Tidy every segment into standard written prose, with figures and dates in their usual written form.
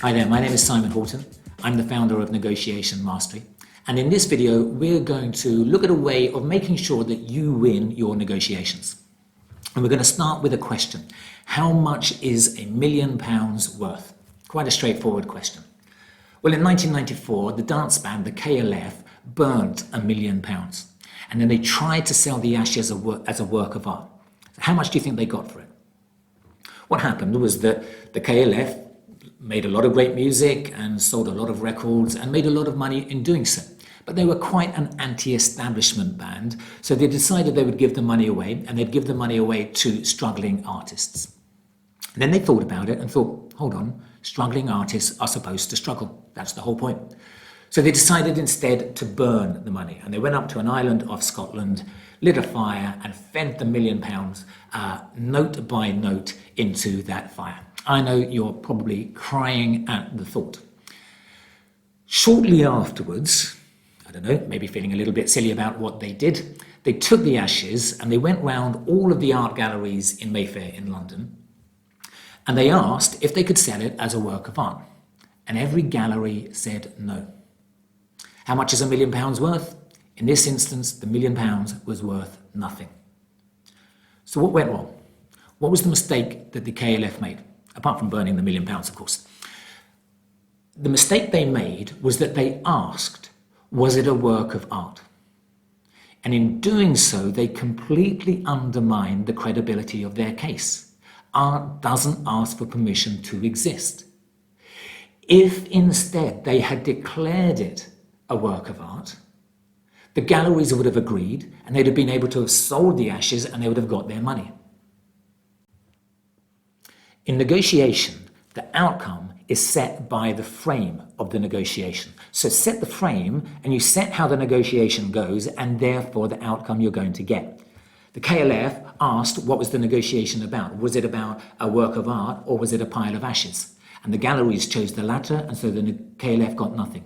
Hi there, my name is Simon Horton. I'm the founder of Negotiation Mastery. And in this video, we're going to look at a way of making sure that you win your negotiations. And we're going to start with a question. How much is £1 million worth? Quite a straightforward question. Well, in 1994, the dance band, the KLF, burnt £1 million. And then they tried to sell the ashes as a work of art. How much do you think they got for it? What happened was that the KLF made a lot of great music and sold a lot of records and made a lot of money in doing so. But they were quite an anti-establishment band, so they decided they would give the money away, and they'd give the money away to struggling artists. And then they thought about it and thought, hold on, struggling artists are supposed to struggle. That's the whole point. So they decided instead to burn the money, and they went up to an island off Scotland, lit a fire and fed the £1 million note by note into that fire. I know you're probably crying at the thought. Shortly afterwards, I don't know, maybe feeling a little bit silly about what they did, they took the ashes and they went round all of the art galleries in Mayfair in London, and they asked if they could sell it as a work of art. And every gallery said no. How much is £1 million worth? In this instance, the £1 million was worth nothing. So what went wrong? What was the mistake that the KLF made? Apart from burning the £1 million, of course. The mistake they made was that they asked, was it a work of art? And in doing so, they completely undermined the credibility of their case. Art doesn't ask for permission to exist. If instead they had declared it a work of art, the galleries would have agreed and they'd have been able to have sold the ashes and they would have got their money. In negotiation, the outcome is set by the frame of the negotiation. So set the frame and you set how the negotiation goes and therefore the outcome you're going to get. The KLF asked what was the negotiation about. Was it about a work of art or was it a pile of ashes? And the galleries chose the latter, and so the KLF got nothing.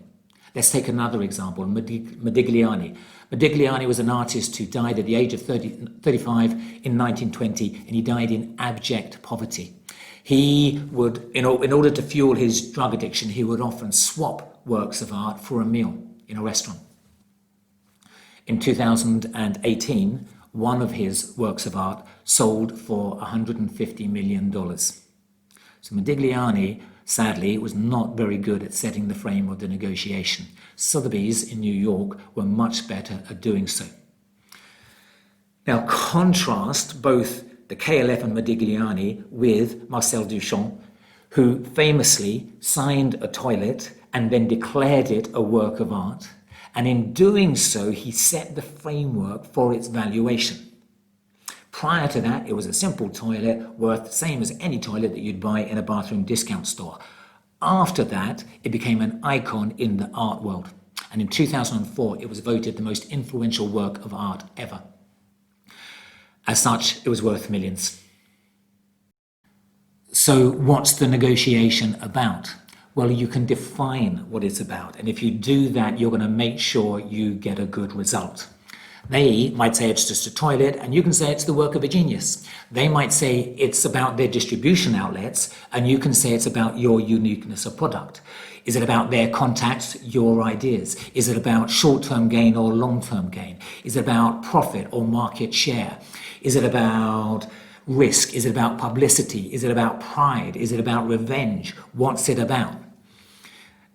Let's take another example, Modigliani. Modigliani was an artist who died at the age of 35 in 1920, and he died in abject poverty. He would, in order to fuel his drug addiction, he would often swap works of art for a meal in a restaurant. In 2018, one of his works of art sold for $150 million. So Modigliani, sadly, was not very good at setting the frame of the negotiation. Sotheby's in New York were much better at doing so. Now contrast both the KLF and Modigliani with Marcel Duchamp, who famously signed a toilet and then declared it a work of art. And in doing so, he set the framework for its valuation. Prior to that, it was a simple toilet worth the same as any toilet that you'd buy in a bathroom discount store. After that, it became an icon in the art world. And in 2004, it was voted the most influential work of art ever. As such, it was worth millions. So what's the negotiation about? Well, you can define what it's about. And if you do that, you're going to make sure you get a good result. They might say it's just a toilet, and you can say it's the work of a genius. They might say it's about their distribution outlets, and you can say it's about your uniqueness of product. Is it about their contacts, your ideas? Is it about short-term gain or long-term gain? Is it about profit or market share? Is it about risk? Is it about publicity? Is it about pride? Is it about revenge? What's it about?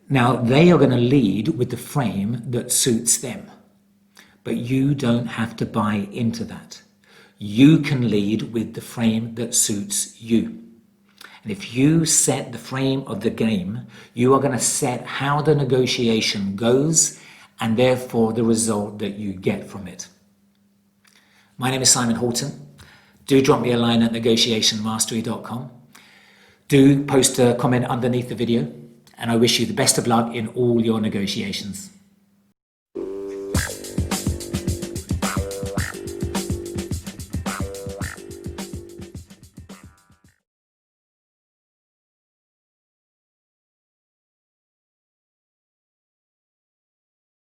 Now, they are going to lead with the frame that suits them. But you don't have to buy into that. You can lead with the frame that suits you. And if you set the frame of the game, you are going to set how the negotiation goes and therefore the result that you get from it. My name is Simon Horton. Do drop me a line at negotiationmastery.com. Do post a comment underneath the video, and I wish you the best of luck in all your negotiations.